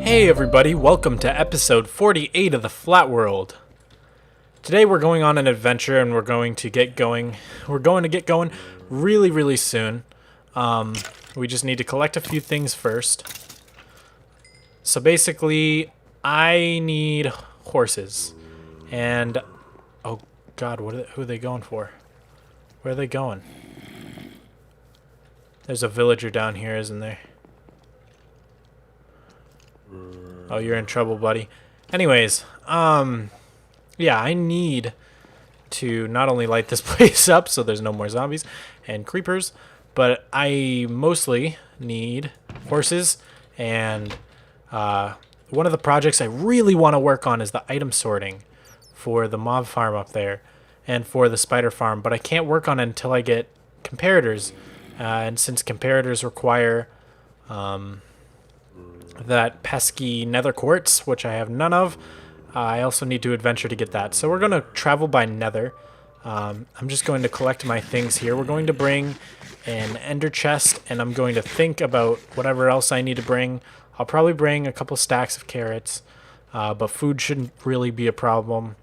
Hey everybody, welcome to episode 48 of the Flatworld. Today we're going on an adventure and we're going to get going. We're going to get going really soon. We just need to collect a few things first. So basically, I need horses. And, oh god, who are they going for? Where are they going? There's a villager down here, isn't there? Oh, you're in trouble, buddy. Anyways, yeah, I need to not only light this place up so there's no more zombies and creepers, but I mostly need horses, and one of the projects I really want to work on is the item sorting for the mob farm up there and for the spider farm, but I can't work on it until I get comparators, and since comparators require that pesky nether quartz, which I have none of, I also need to adventure to get that. So we're going to travel by nether. I'm just going to collect my things here. We're going to bring an ender chest, and I'm going to think about whatever else I need to bring. I'll probably bring a couple stacks of carrots, but food shouldn't really be a problem.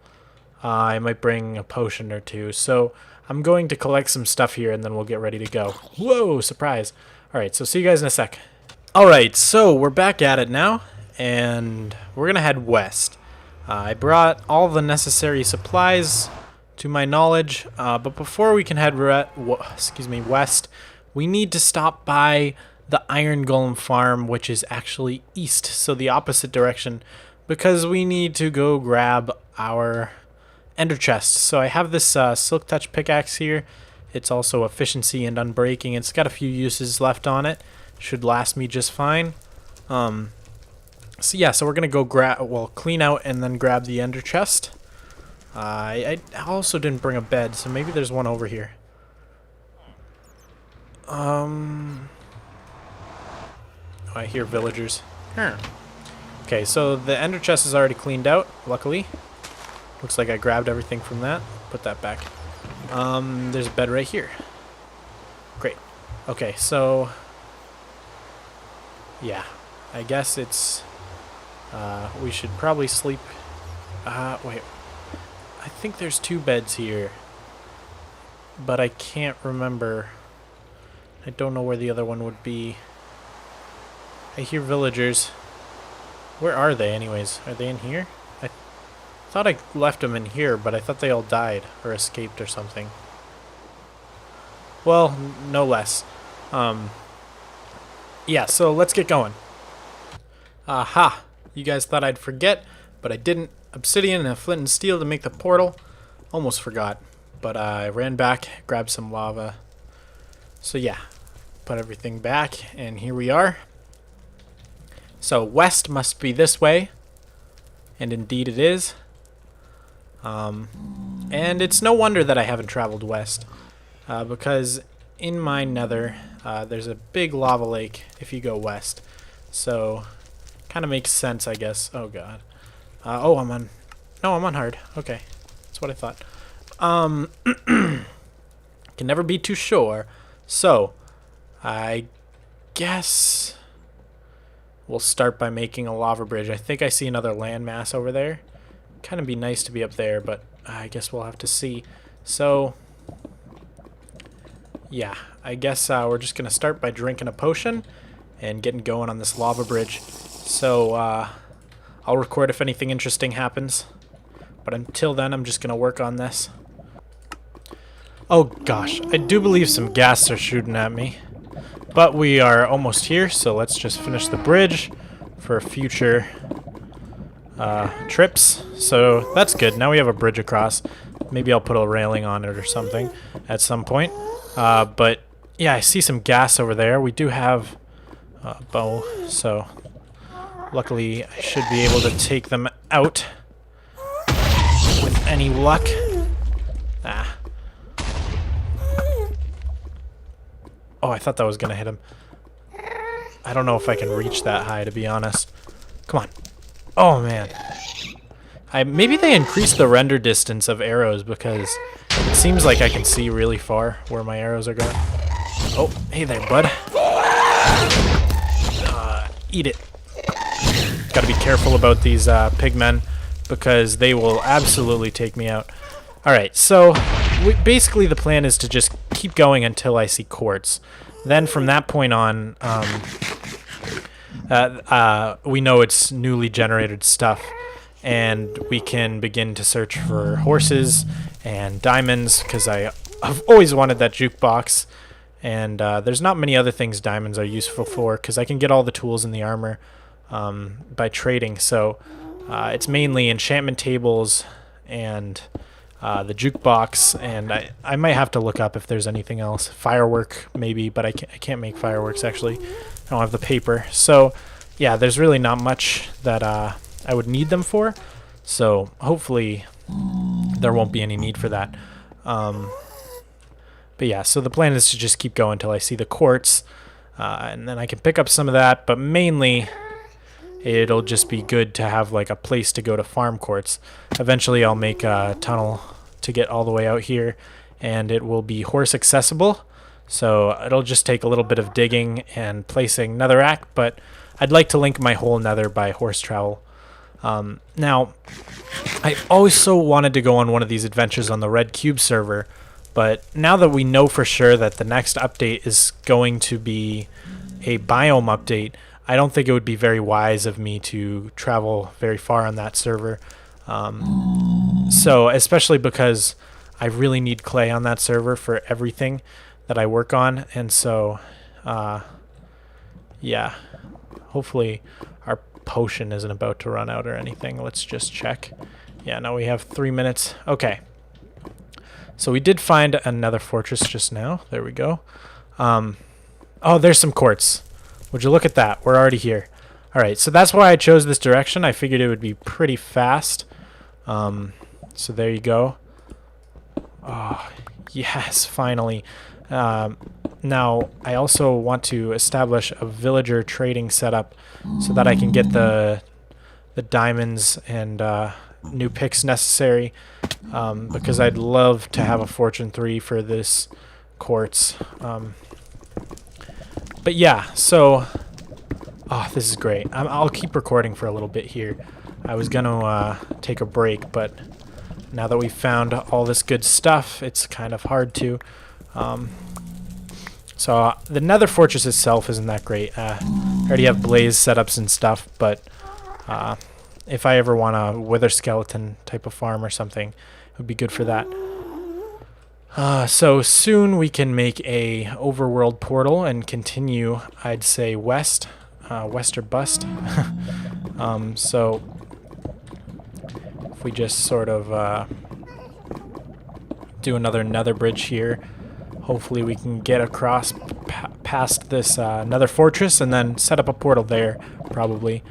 I might bring a potion or two. So I'm going to collect some stuff here, and then we'll get ready to go. Whoa, surprise. All right, so see you guys in a sec. Alright, so we're back at it now, and we're going to head west. I brought all the necessary supplies to my knowledge, but before we can head west, we need to stop by the Iron Golem farm, which is actually east, so the opposite direction, because we need to go grab our ender chest. So I have this Silk Touch pickaxe here. It's also efficiency and unbreaking. It's got a few uses left on it. Should last me just fine. So yeah, so we're gonna go clean out and then grab the ender chest. I also didn't bring a bed, so maybe there's one over here. Oh, I hear villagers. Okay, so the ender chest is already cleaned out, luckily. Looks like I grabbed everything from that. Put that back. There's a bed right here. Great. Okay, so yeah, I guess it's, we should probably sleep, wait, I think there's two beds here, but I can't remember. I don't know where the other one would be. I hear villagers. Where are they anyways? Are they in here? I thought I left them in here, but I thought they all died or escaped or something. Well, no less. Yeah, so let's get going. Aha! You guys thought I'd forget, but I didn't. Obsidian and flint and steel to make the portal. Almost forgot, but I ran back, grabbed some lava. So yeah, put everything back, and here we are. So west must be this way, and indeed it is. And it's no wonder that I haven't traveled west, because in my nether, there's a big lava lake if you go west. So, kind of makes sense, I guess. Oh, God. Oh, I'm on hard. Okay. That's what I thought. Can never be too sure. So, I guess we'll start by making a lava bridge. I think I see another landmass over there. Kind of be nice to be up there, but I guess we'll have to see. So, yeah, I guess we're just going to start by drinking a potion and getting going on this lava bridge. So, I'll record if anything interesting happens. But until then, I'm just going to work on this. Oh, gosh, I do believe some ghasts are shooting at me. But we are almost here, so let's just finish the bridge for future trips. So, that's good. Now we have a bridge across. Maybe I'll put a railing on it or something at some point. But yeah, I see some gas over there. We do have a bow, so luckily I should be able to take them out with any luck. Ah. Oh, I thought that was gonna hit him. I don't know if I can reach that high, to be honest. Come on. Oh man. Maybe they increased the render distance of arrows because it seems like I can see really far where my arrows are going. Oh, hey there, bud. Eat it. Got to be careful about these pigmen because they will absolutely take me out. Alright, so basically the plan is to just keep going until I see quartz. Then from that point on, we know it's newly generated stuff, and we can begin to search for horses and diamonds, because I've always wanted that jukebox. And there's not many other things diamonds are useful for, because I can get all the tools in the armor by trading. So it's mainly enchantment tables and the jukebox, and I might have to look up if there's anything else. Firework, maybe, but I can't make fireworks, actually. I don't have the paper. So, yeah, there's really not much that I would need them for. So, hopefully, there won't be any need for that. But yeah, so the plan is to just keep going until I see the quartz, and then I can pick up some of that, but mainly it'll just be good to have like a place to go to farm quartz. Eventually I'll make a tunnel to get all the way out here, and it will be horse accessible, so it'll just take a little bit of digging and placing netherrack, but I'd like to link my whole nether by horse travel. Now, I always so wanted to go on one of these adventures on the Red Cube server, but now that we know for sure that the next update is going to be a biome update, I don't think it would be very wise of me to travel very far on that server. So, especially because I really need clay on that server for everything that I work on, and so, yeah, hopefully our potion isn't about to run out or anything. Let's just check. Yeah, no, we have 3 minutes. Okay. So we did find another fortress just now. There we go. Oh, there's some quartz. Would you look at that? We're already here. Alright, so that's why I chose this direction. I figured it would be pretty fast. So there you go. Oh, yes, finally. Now, I also want to establish a villager trading setup so that I can get the diamonds and new picks necessary, because I'd love to have a Fortune 3 for this quartz. But yeah, so this is great. I'll keep recording for a little bit here. I was gonna take a break, but now that we've found all this good stuff, it's kind of hard to. So the Nether Fortress itself isn't that great. I already have blaze setups and stuff, but if I ever want a wither skeleton type of farm or something, it would be good for that. So soon we can make a overworld portal and continue, I'd say, west or bust. So if we just sort of do another nether bridge here, hopefully we can get across past this nether fortress and then set up a portal there, probably.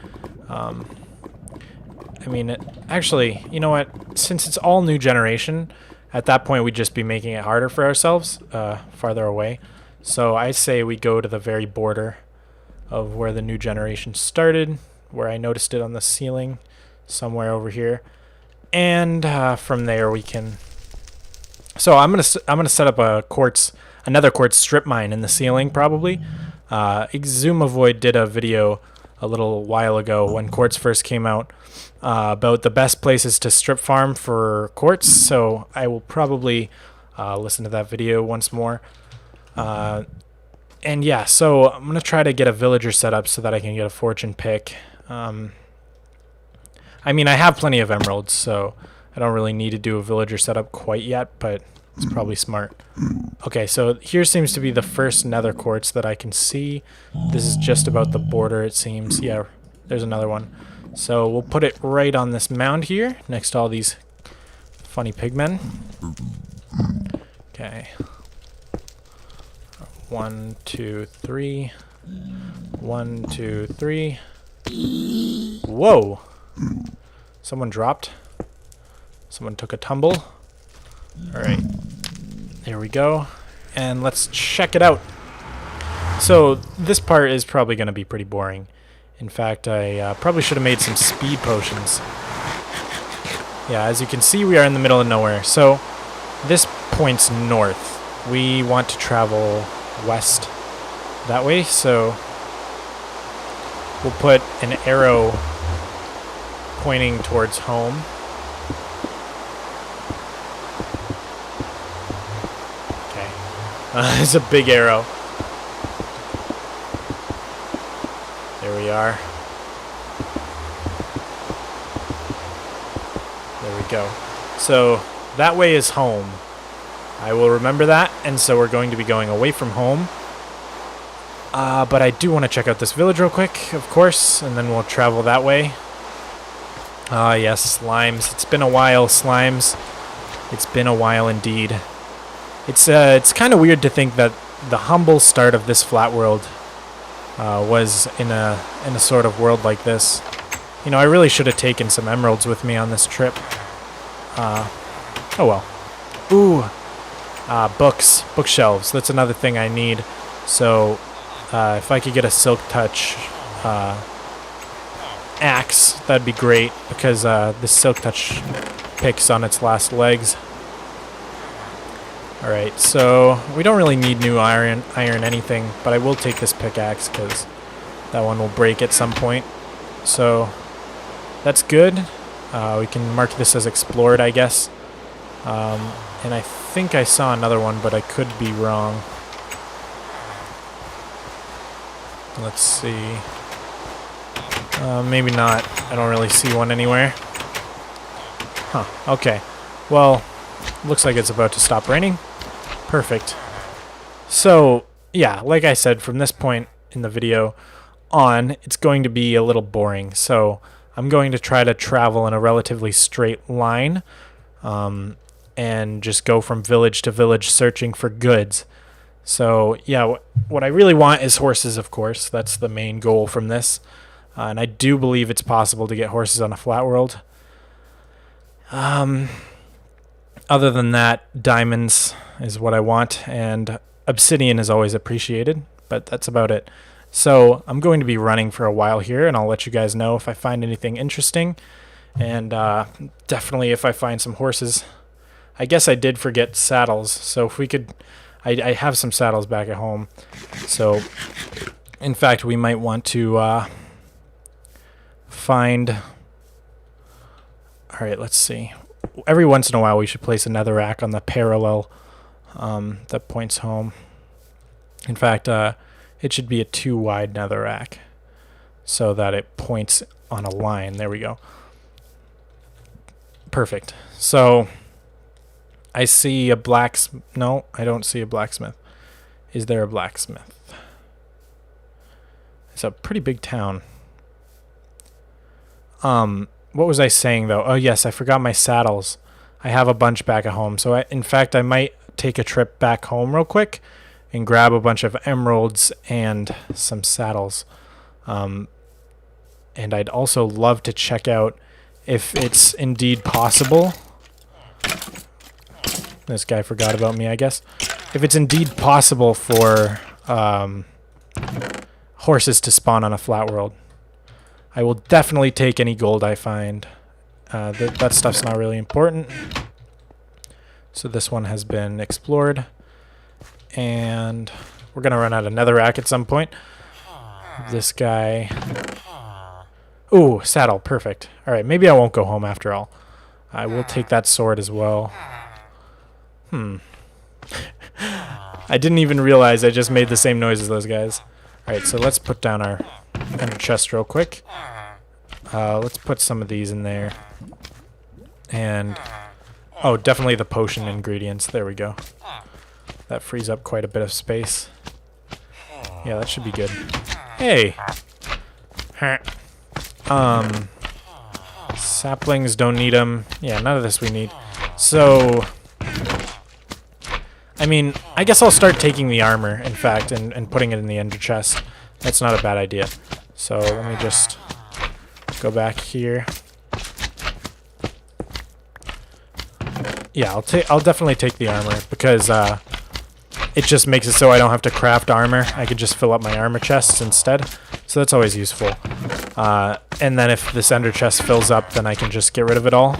I mean, actually, you know what? Since it's all new generation, at that point we'd just be making it harder for ourselves, farther away. So I say we go to the very border of where the new generation started, where I noticed it on the ceiling, somewhere over here, and from there we can. So I'm gonna set up another quartz strip mine in the ceiling, probably. Exumavoid did a video a little while ago when quartz first came out about the best places to strip farm for quartz, so I will probably listen to that video once more. And yeah, so I'm gonna try to get a villager set up so that I can get a fortune pick. I mean, I have plenty of emeralds, so I don't really need to do a villager setup quite yet, but it's probably smart. Okay, so here seems to be the first nether quartz that I can see. This is just about the border, it seems. Yeah, there's another one. So we'll put it right on this mound here, next to all these funny pigmen. Okay. 1, 2, 3. 1, 2, 3. Whoa! Someone dropped. Someone took a tumble. Alright. There we go. And let's check it out. So this part is probably going to be pretty boring. In fact, I probably should have made some speed potions. Yeah, as you can see, we are in the middle of nowhere. So this points north. We want to travel west that way, so we'll put an arrow pointing towards home. Okay. It's a big arrow. There we are. There we go. So that way is home. I will remember that, and so we're going to be going away from home. But I do want to check out this village real quick, of course, and then we'll travel that way. Ah, yes, slimes. It's been a while, slimes. It's been a while indeed. It's kind of weird to think that the humble start of this Flatworld was in a sort of world like this. You know, I really should have taken some emeralds with me on this trip. Oh well. Ooh, bookshelves. That's another thing I need. So, if I could get a silk touch axe, that'd be great, because this silk touch picks on its last legs. Alright, so we don't really need new iron anything, but I will take this pickaxe because that one will break at some point. So that's good. We can mark this as explored, I guess. And I think I saw another one, but I could be wrong. Let's see. Maybe not. I don't really see one anywhere. Huh, okay. Well, looks like it's about to stop raining. Perfect. So, yeah, like I said, from this point in the video on, it's going to be a little boring. So, I'm going to try to travel in a relatively straight line, and just go from village to village searching for goods. So, yeah, what I really want is horses, of course. That's the main goal from this. And I do believe it's possible to get horses on a Flatworld. Other than that, diamonds is what I want, and obsidian is always appreciated, but that's about it. So I'm going to be running for a while here, and I'll let you guys know if I find anything interesting, and definitely if I find some horses. I guess I did forget saddles, so if we could... I have some saddles back at home, so in fact we might want to find... Alright, let's see. Every once in a while we should place a netherrack on the parallel that points home. In fact, it should be a 2-wide netherrack so that it points on a line. There we go. Perfect. So I see a blacksmith. No, I don't see a blacksmith. Is there a blacksmith? It's a pretty big town. What was I saying, though? Oh, yes, I forgot my saddles. I have a bunch back at home. So, in fact, I might take a trip back home real quick and grab a bunch of emeralds and some saddles. And I'd also love to check out if it's indeed possible. This guy forgot about me, I guess. If it's indeed possible for horses to spawn on a Flatworld. I will definitely take any gold I find. That stuff's not really important. So this one has been explored. And we're going to run out of netherrack at some point. This guy... Ooh, saddle. Perfect. Alright, maybe I won't go home after all. I will take that sword as well. I didn't even realize I just made the same noise as those guys. Alright, so let's put down our ender chest real quick. Let's put some of these in there. And... oh, definitely the potion ingredients. There we go. That frees up quite a bit of space. Yeah, that should be good. Hey! Saplings, don't need them. Yeah, none of this we need. So... I mean, I guess I'll start taking the armor, in fact, and putting it in the ender chest. That's not a bad idea. So let me just go back here. Yeah, I'll definitely take the armor because it just makes it so I don't have to craft armor. I could just fill up my armor chests instead. So that's always useful. And then if this ender chest fills up, then I can just get rid of it all.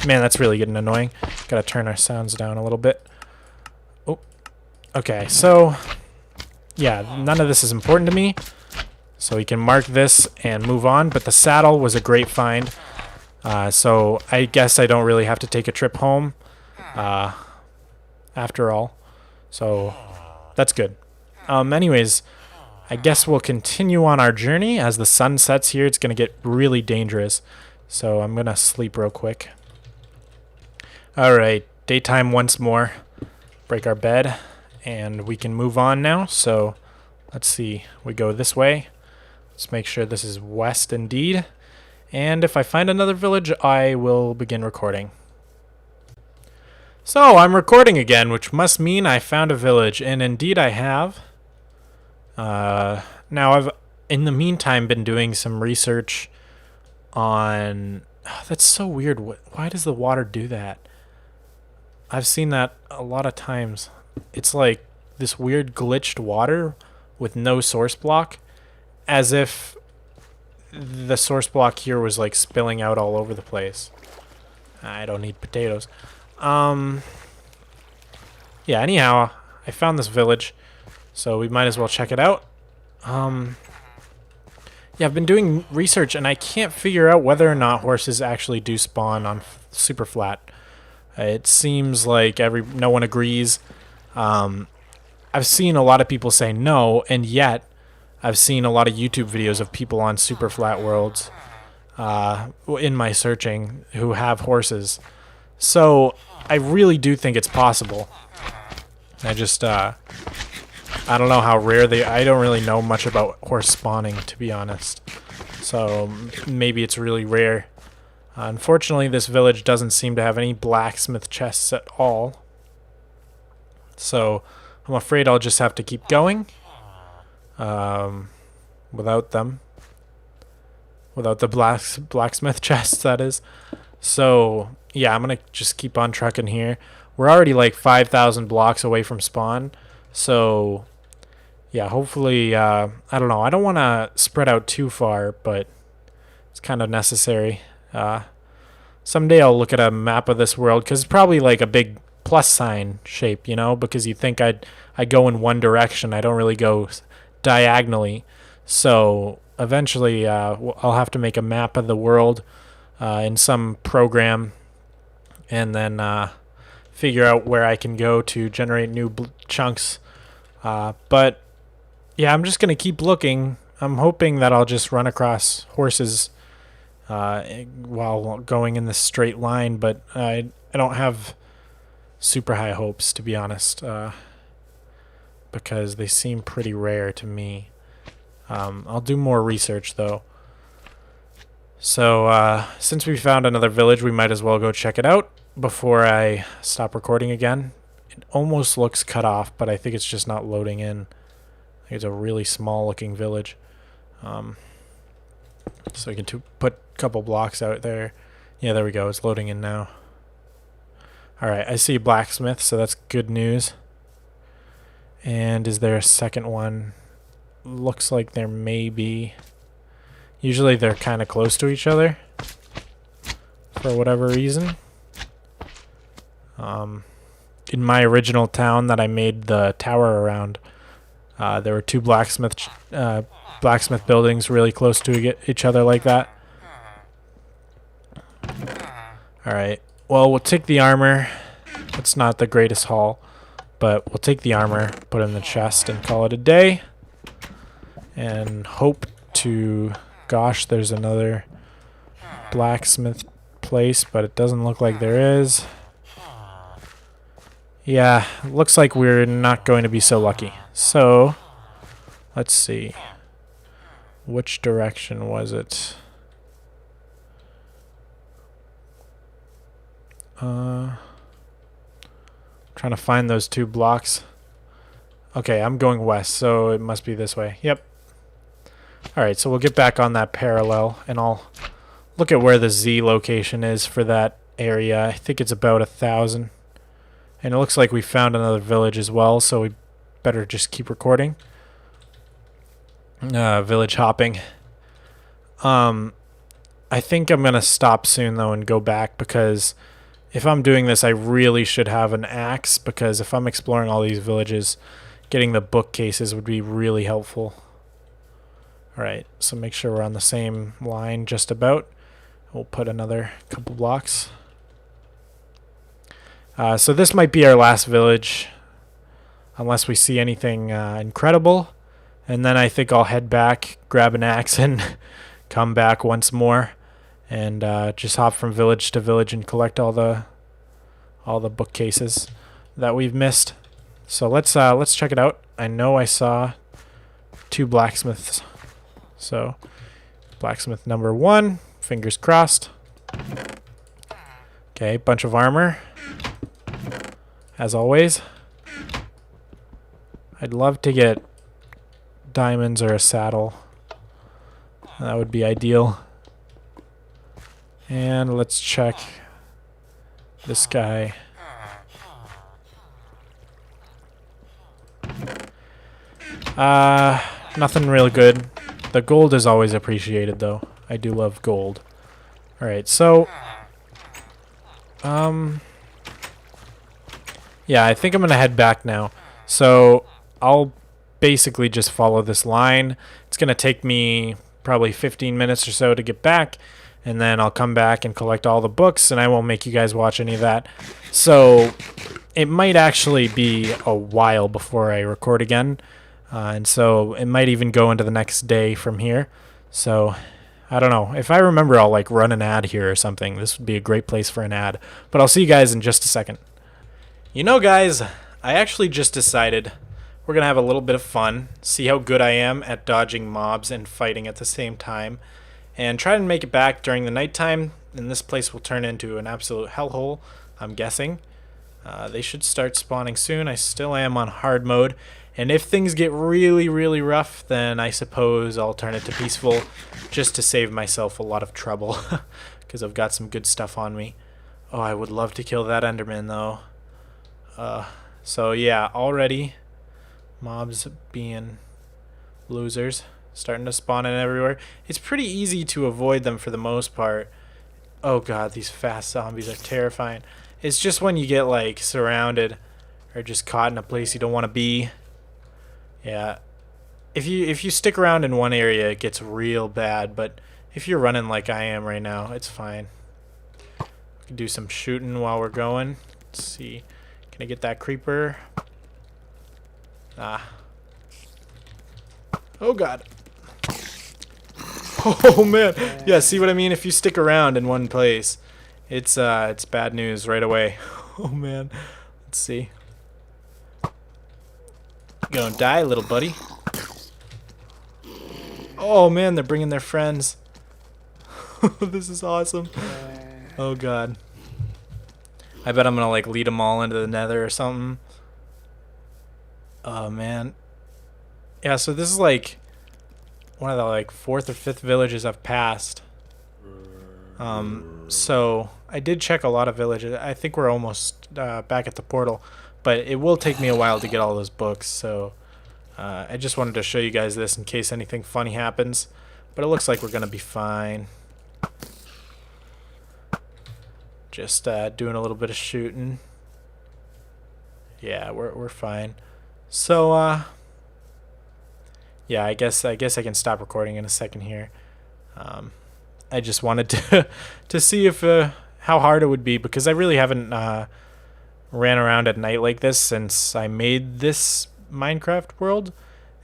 Man, that's really getting annoying. Gotta turn our sounds down a little bit. Oh, okay, so yeah, none of this is important to me. So we can mark this and move on, but the saddle was a great find. So I guess I don't really have to take a trip home after all. So that's good. Anyways, I guess we'll continue on our journey. As the sun sets here, it's going to get really dangerous. So I'm going to sleep real quick. Alright, daytime once more. Break our bed, and we can move on now. So let's see. We go this way. Let's make sure this is west indeed. And if I find another village, I will begin recording. So I'm recording again, which must mean I found a village, and indeed I have. Now I've, in the meantime, been doing some research on... Oh, that's so weird. Why does the water do that? I've seen that a lot of times. It's like this weird glitched water with no source block, as if the source block here was like spilling out all over the place. I don't need potatoes. Yeah, anyhow, I found this village, so we might as well check it out. Yeah, I've been doing research, and I can't figure out whether or not horses actually do spawn on super flat. It seems like no one agrees. I've seen a lot of people say no, and yet I've seen a lot of YouTube videos of people on super flat worlds in my searching who have horses. So I really do think it's possible. I just I don't know how rare I don't really know much about horse spawning, to be honest. So maybe it's really rare. Unfortunately, this village doesn't seem to have any blacksmith chests at all. So I'm afraid I'll just have to keep going without them. Without the blacksmith chests, that is. So yeah, I'm going to just keep on trucking here. We're already like 5,000 blocks away from spawn. So yeah, hopefully, I don't know. I don't want to spread out too far, but it's kind of necessary. Someday I'll look at a map of this world, because it's probably like a big plus sign shape, you know, because you think I go in one direction. I don't really go diagonally. So eventually I'll have to make a map of the world in some program, and then figure out where I can go to generate new chunks. But yeah, I'm just going to keep looking. I'm hoping that I'll just run across horses while going in this straight line, but I don't have super high hopes, to be honest, because they seem pretty rare to me. I'll do more research, though. So since we found another village, we might as well go check it out before I stop recording again. It almost looks cut off, but I think it's just not loading in. I think it's a really small looking village. So we can put a couple blocks out there. Yeah, there we go. It's loading in now. Alright, I see blacksmith, so that's good news. And is there a second one? Looks like there may be. Usually they're kind of close to each other for whatever reason. In my original town that I made the tower around, there were two blacksmith buildings really close to each other like that. Alright, well, we'll take the armor. It's not the greatest haul, but we'll take the armor, put it in the chest, and call it a day. And hope to... Gosh, there's another blacksmith place, but it doesn't look like there is. Yeah, looks like we're not going to be so lucky. So, let's see. Which direction was it? Trying to find those two blocks. Okay, I'm going west, so it must be this way. Yep. Alright, so we'll get back on that parallel, and I'll look at where the Z location is for that area. I think it's about 1,000. And it looks like we found another village as well, so we better just keep recording. Village hopping. I think I'm going to stop soon, though, and go back, because if I'm doing this, I really should have an axe, because if I'm exploring all these villages, getting the bookcases would be really helpful. Alright, so make sure we're on the same line just about. We'll put another couple blocks. So this might be our last village, unless we see anything incredible. And then I think I'll head back, grab an axe, and come back once more, and just hop from village to village and collect all the bookcases that we've missed. So let's check it out. I know I saw 2 blacksmiths. So blacksmith number 1, fingers crossed. Okay, bunch of armor. As always. I'd love to get diamonds or a saddle. That would be ideal. And let's check this guy. Nothing really good. The gold is always appreciated, though. I do love gold. Alright, so yeah, I think I'm gonna head back now. So I'll basically just follow this line. It's gonna take me probably 15 minutes or so to get back, and then I'll come back and collect all the books, and I won't make you guys watch any of that. So it might actually be a while before I record again, and so it might even go into the next day from here. So I don't know. If I remember, I'll like run an ad here or something. This would be a great place for an ad. But I'll see you guys in just a second. You know, guys, I actually just decided we're going to have a little bit of fun, see how good I am at dodging mobs and fighting at the same time, and try to make it back during the nighttime, and this place will turn into an absolute hellhole, I'm guessing. They should start spawning soon. I still am on hard mode, and if things get really, really rough, then I suppose I'll turn it to peaceful just to save myself a lot of trouble, because I've got some good stuff on me. Oh, I would love to kill that Enderman, though. So yeah, already mobs being losers, starting to spawn in everywhere. It's pretty easy to avoid them for the most part. Oh god, these fast zombies are terrifying. It's just when you get like surrounded or just caught in a place you don't want to be. Yeah, if you stick around in one area, it gets real bad, but if you're running like I am right now, it's fine. We can do some shooting while we're going. Let's see. Can I get that creeper? Ah. Oh god. Oh man. Yeah, see what I mean? If you stick around in one place, it's bad news right away. Oh man. Let's see. You gonna die, little buddy. Oh man, they're bringing their friends. This is awesome. Oh god. I bet I'm gonna like lead them all into the Nether or something. Oh man. Yeah, so this is like one of the like 4th or 5th villages I've passed. So I did check a lot of villages. I think we're almost back at the portal, but it will take me a while to get all those books. So I just wanted to show you guys this in case anything funny happens. But it looks like we're gonna be fine. Just doing a little bit of shooting. Yeah, we're fine. So yeah, I guess I can stop recording in a second here. I just wanted to see if how hard it would be, because I really haven't ran around at night like this since I made this Minecraft world.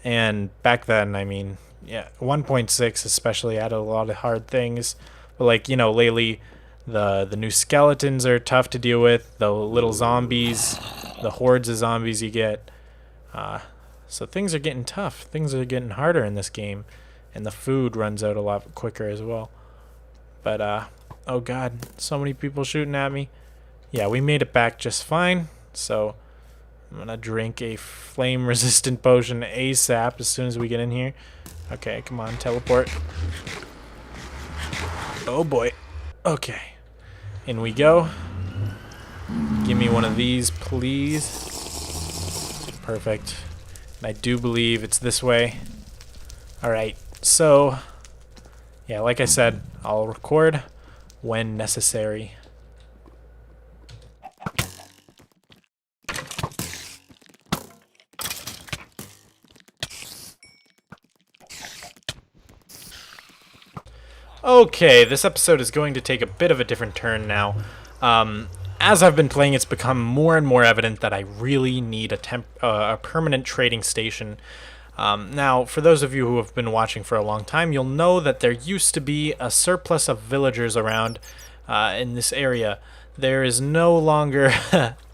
And back then, I mean, yeah, 1.6 especially added a lot of hard things. But like, you know, lately the new skeletons are tough to deal with, the little zombies, the hordes of zombies you get. So things are getting tough. Things are getting harder in this game, and the food runs out a lot quicker as well. But oh god, so many people shooting at me. Yeah, we made it back just fine. So I'm gonna drink a flame resistant potion ASAP as soon as we get in here. Okay, come on, teleport. Oh boy. Okay. In we go. Give me one of these, please. Perfect. And I do believe it's this way. Alright, so yeah, like I said, I'll record when necessary. Okay, this episode is going to take a bit of a different turn now. As I've been playing, it's become more and more evident that I really need a permanent trading station. Now, for those of you who have been watching for a long time, you'll know that there used to be a surplus of villagers around in this area. There is no longer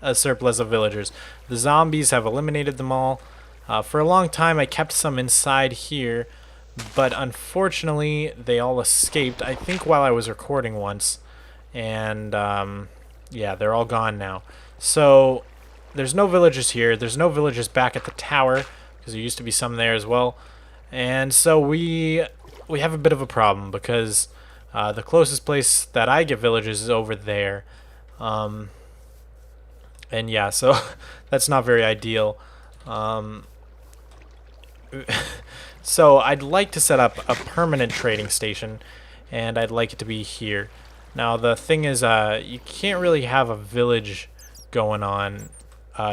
a surplus of villagers. The zombies have eliminated them all. For a long time, I kept some inside here, but unfortunately, they all escaped, I think while I was recording once. And, yeah, they're all gone now. So, there's no villagers here. There's no villagers back at the tower, because there used to be some there as well. And so we have a bit of a problem, because the closest place that I get villagers is over there. And yeah, so that's not very ideal. So I'd like to set up a permanent trading station, and I'd like it to be here. Now the thing is, you can't really have a village going on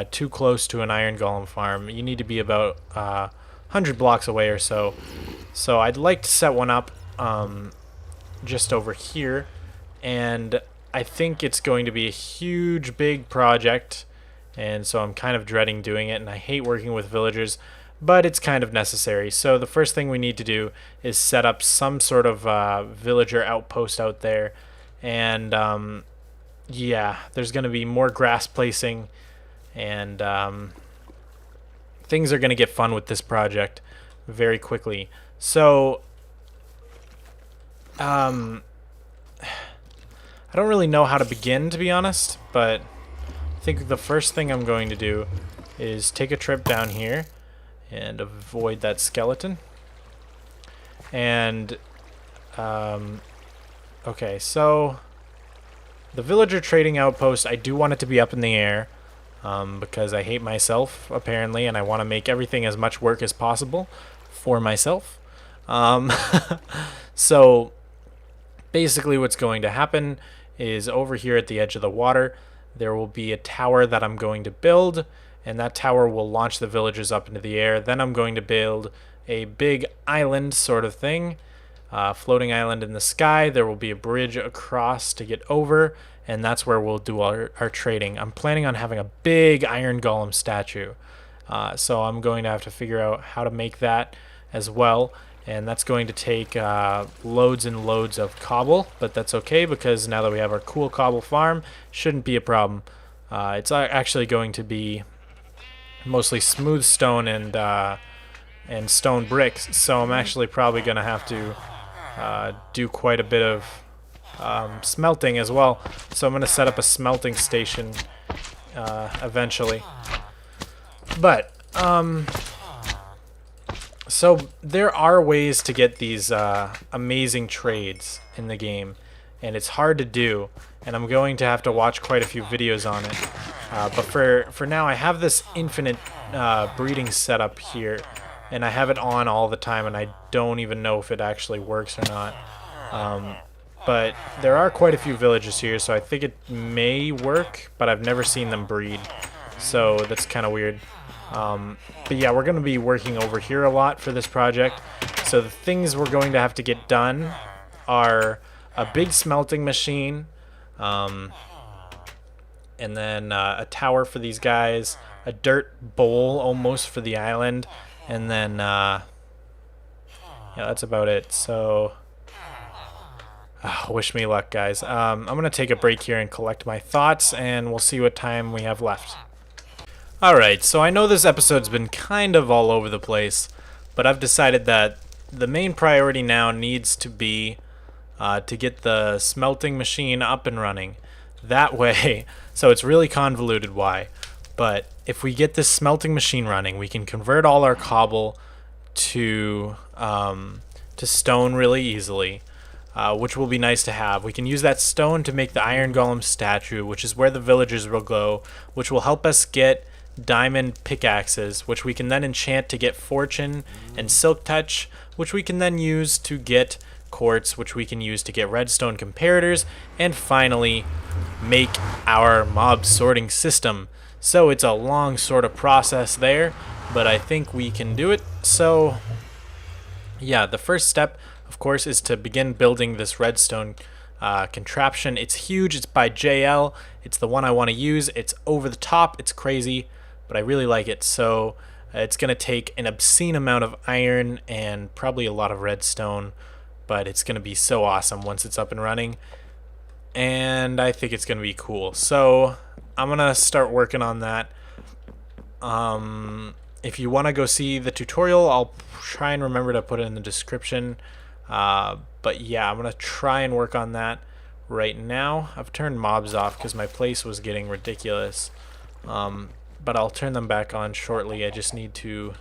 too close to an iron golem farm. You need to be about 100 blocks away or so. So I'd like to set one up just over here, and I think it's going to be a huge, big project, and so I'm kind of dreading doing it, and I hate working with villagers, but it's kind of necessary. So the first thing we need to do is set up some sort of villager outpost out there, and yeah, there's going to be more grass placing, and things are going to get fun with this project very quickly. So I don't really know how to begin, to be honest, but I think the first thing I'm going to do is take a trip down here and avoid that skeleton. And okay, so the villager trading outpost, I do want it to be up in the air because I hate myself, apparently, and I want to make everything as much work as possible for myself. So basically what's going to happen is over here at the edge of the water, there will be a tower that I'm going to build, and that tower will launch the villagers up into the air. Then I'm going to build a big island sort of thing, floating island in the sky. There will be a bridge across to get over, and that's where we'll do our trading. I'm planning on having a big iron golem statue, so I'm going to have to figure out how to make that as well. And that's going to take loads and loads of cobble, but that's okay because now that we have our cool cobble farm, shouldn't be a problem. It's actually going to be mostly smooth stone and stone bricks, so I'm actually probably going to have to do quite a bit of smelting as well. So I'm going to set up a smelting station eventually. But so there are ways to get these amazing trades in the game, and it's hard to do, and I'm going to have to watch quite a few videos on it. But for now, I have this infinite breeding setup here, and I have it on all the time, and I don't even know if it actually works or not. But there are quite a few villages here, so I think it may work, but I've never seen them breed, so that's kind of weird. But yeah, we're going to be working over here a lot for this project. So the things we're going to have to get done are a big smelting machine, and then a tower for these guys, a dirt bowl almost for the island, and then yeah, that's about it. So wish me luck, guys. I'm going to take a break here and collect my thoughts, and we'll see what time we have left. Alright, so I know this episode's been kind of all over the place, but I've decided that the main priority now needs to be to get the smelting machine up and running. That way, so it's really convoluted why, but if we get this smelting machine running, we can convert all our cobble to stone really easily, which will be nice to have. We can use that stone to make the iron golem statue, which is where the villagers will go, which will help us get diamond pickaxes, which we can then enchant to get fortune, and silk touch, which we can then use to get quartz, which we can use to get redstone comparators, and finally make our mob sorting system. So it's a long sort of process there, but I think we can do it. So yeah, the first step of course, is to begin building this redstone contraption. It's huge. It's by JL. It's the one I want to use. It's over the top. It's crazy, but I really like it. So it's going to take an obscene amount of iron and probably a lot of redstone, but it's going to be so awesome once it's up and running. And I think it's going to be cool. So I'm going to start working on that. If you want to go see the tutorial, I'll try and remember to put it in the description. But yeah, I'm going to try and work on that right now. I've turned mobs off because my place was getting ridiculous. But I'll turn them back on shortly. I just need to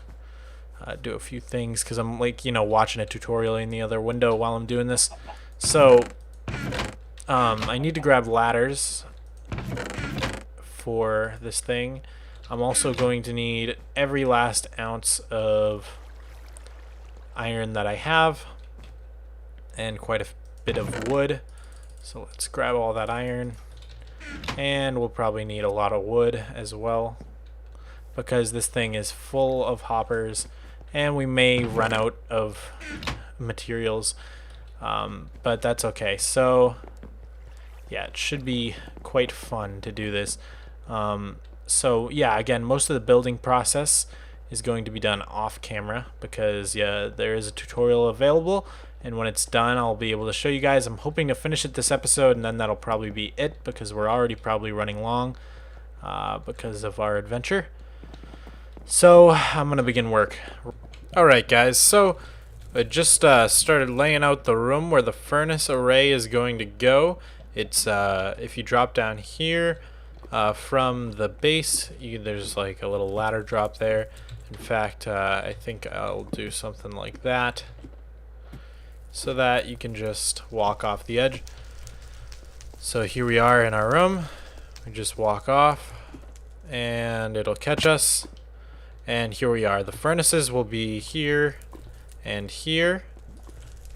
do a few things because I'm like, watching a tutorial in the other window while I'm doing this. So I need to grab ladders for this thing. I'm also going to need every last ounce of iron that I have and quite a bit of wood. So let's grab all that iron, and we'll probably need a lot of wood as well because this thing is full of hoppers and we may run out of materials, but that's okay. So yeah, it should be quite fun to do this. So yeah, again, most of the building process is going to be done off camera because there is a tutorial available, and when it's done I'll be able to show you guys. I'm hoping to finish it this episode, and then that'll probably be it because we're already probably running long because of our adventure. So I'm gonna begin work. Alright guys, so I just started laying out the room where the furnace array is going to go. It's if you drop down here from the base, there's like a little ladder drop there. In fact, I think I'll do something like that so that you can just walk off the edge. So here we are in our room. We just walk off and it'll catch us. And here we are. The furnaces will be here and here.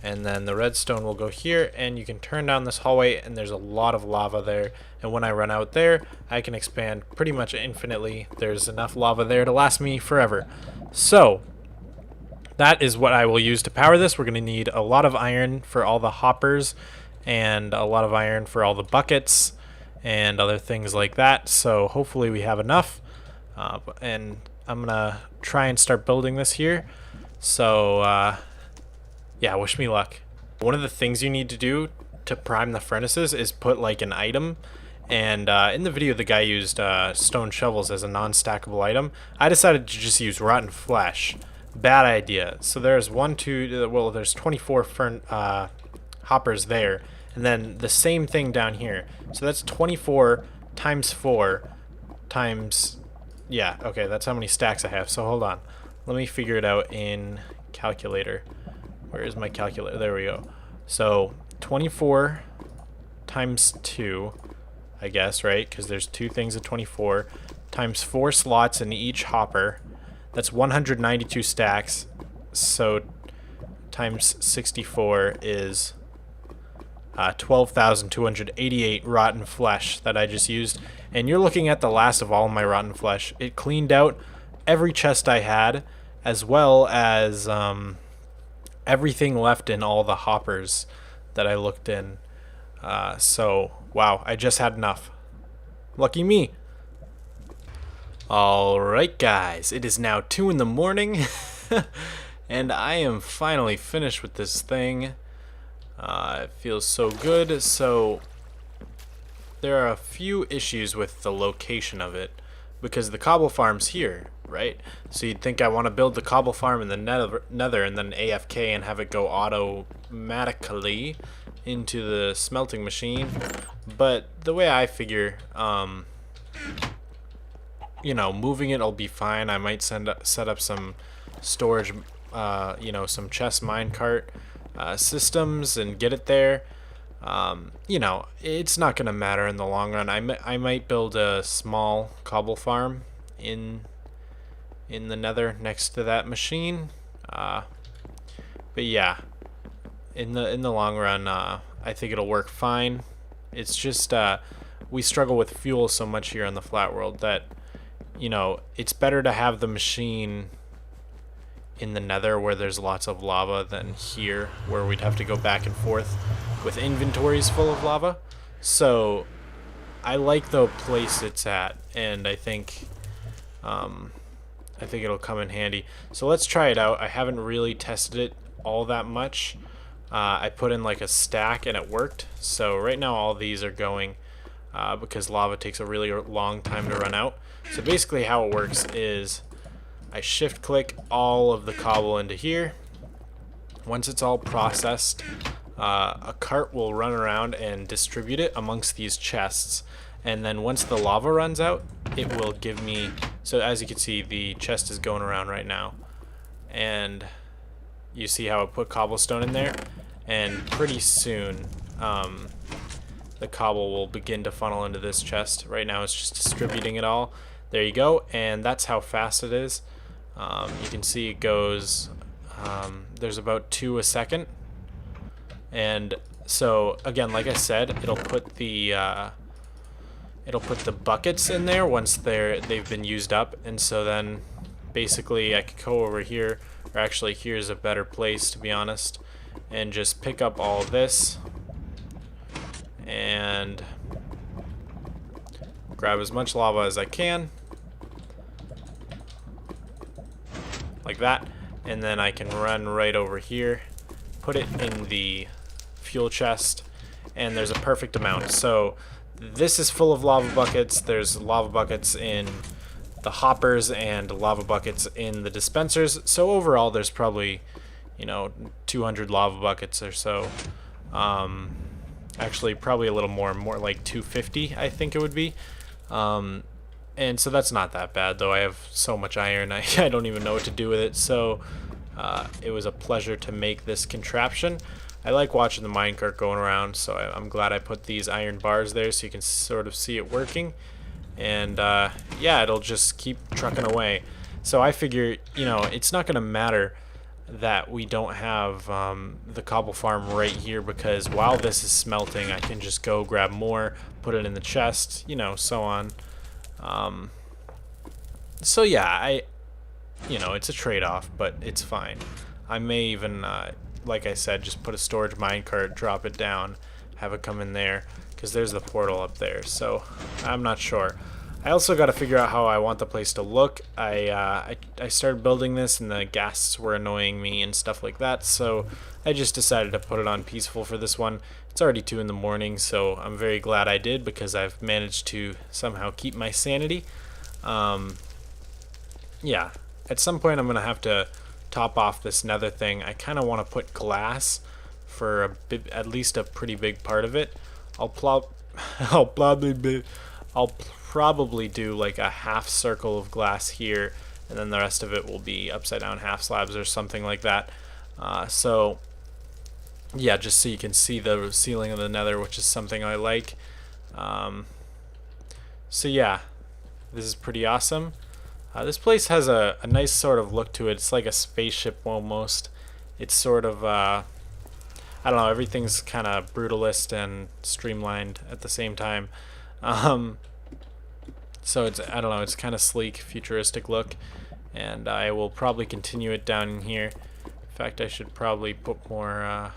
And then the redstone will go here, and you can turn down this hallway, and there's a lot of lava there. And when I run out there, I can expand pretty much infinitely. There's enough lava there to last me forever. So that is what I will use to power this. We're going to need a lot of iron for all the hoppers and a lot of iron for all the buckets and other things like that. So hopefully we have enough. And I'm going to try and start building this here. So yeah, wish me luck. One of the things you need to do to prime the furnaces is put like an item. And in the video, the guy used stone shovels as a non-stackable item. I decided to just use rotten flesh. Bad idea. So there's there's 24 hoppers there. And then the same thing down here. So that's 24 times 4 times... Yeah, okay, that's how many stacks I have. So hold on. Let me figure it out in calculator. Where is my calculator? There we go. So 24 times 2, I guess, right? Because there's two things of 24 times 4 slots in each hopper. That's 192 stacks. So times 64 is 12,288 rotten flesh that I just used. And you're looking at the last of all my rotten flesh. It cleaned out every chest I had, as well as everything left in all the hoppers that I looked in. So, wow, I just had enough. Lucky me. Alright guys, it is now 2 in the morning, and I am finally finished with this thing. It feels so good. So, there are a few issues with the location of it, because the cobble farm's here, right? So you'd think I want to build the cobble farm in the nether and then AFK and have it go automatically into the smelting machine. But the way I figure, moving it will be fine. I might set up some storage, some chest minecart systems and get it there. It's not gonna matter in the long run. I might build a small cobble farm in the nether next to that machine. But yeah, in the long run, I think it'll work fine. It's just we struggle with fuel so much here on the Flatworld that it's better to have the machine in the Nether where there's lots of lava than here where we'd have to go back and forth with inventories full of lava. So I like the place it's at, and I think it'll come in handy. So let's try it out. I haven't really tested it all that much. I put in like a stack and it worked. So right now all these are going because lava takes a really long time to run out. So basically how it works is I shift click all of the cobble into here. Once it's all processed, a cart will run around and distribute it amongst these chests. And then once the lava runs out, it will give me, so as you can see, the chest is going around right now. And you see how I put cobblestone in there? And pretty soon, the cobble will begin to funnel into this chest. Right now it's just distributing it all. There you go, and that's how fast it is. You can see it goes, there's about 2 a second. And so, again, like I said, it'll put the buckets in there once they've been used up. And so then basically I could go over here, or actually here's a better place to be honest, and just pick up all this and grab as much lava as I can, like that, and then I can run right over here, put it in the fuel chest, and there's a perfect amount. So this is full of lava buckets. There's lava buckets in the hoppers and lava buckets in the dispensers. So overall there's probably, 200 lava buckets or so. Actually probably a little more like 250 I think it would be. And so that's not that bad, though. I have so much iron I don't even know what to do with it. So it was a pleasure to make this contraption. I like watching the minecart going around, so I'm glad I put these iron bars there so you can sort of see it working. And yeah, it'll just keep trucking away. So I figure, it's not going to matter that we don't have the cobble farm right here, because while this is smelting, I can just go grab more, put it in the chest, so on. So yeah, it's a trade-off, but it's fine. I may even, like I said, just put a storage minecart, drop it down, have it come in there, because there's the portal up there. So I'm not sure. I also got to figure out how I want the place to look. I started building this and the ghasts were annoying me and stuff like that, so I just decided to put it on peaceful for this one. It's already 2 in the morning, so I'm very glad I did, because I've managed to somehow keep my sanity. Yeah, at some point I'm going to have to top off this nether thing. I kind of want to put glass for at least a pretty big part of it. I'll probably do like a half circle of glass here, and then the rest of it will be upside down half slabs or something like that. So yeah, just so you can see the ceiling of the nether, which is something I like. So yeah, this is pretty awesome. This place has a nice sort of look to it. It's like a spaceship almost. It's sort of, I don't know, everything's kind of brutalist and streamlined at the same time. So it's, I don't know, it's kind of sleek, futuristic look, and I will probably continue it down in here. In fact, I should probably put more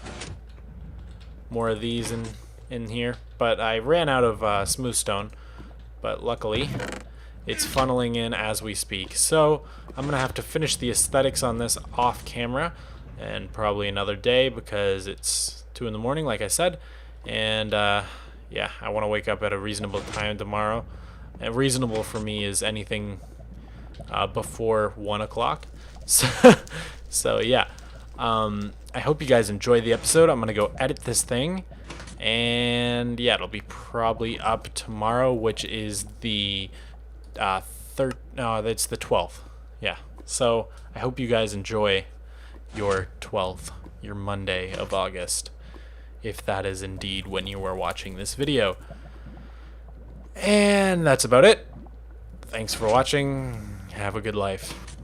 of these in here, but I ran out of smooth stone, but luckily it's funneling in as we speak. So I'm gonna have to finish the aesthetics on this off camera, and probably another day, because it's 2 in the morning, like I said, and yeah, I want to wake up at a reasonable time tomorrow. And reasonable for me is anything before 1 o'clock. So yeah, I hope you guys enjoyed the episode. I'm gonna go edit this thing, and yeah, it'll be probably up tomorrow, which is the it's the 12th. Yeah, so I hope you guys enjoy your 12th, your Monday of August, if that is indeed when you are watching this video. And that's about it. Thanks for watching. Have a good life.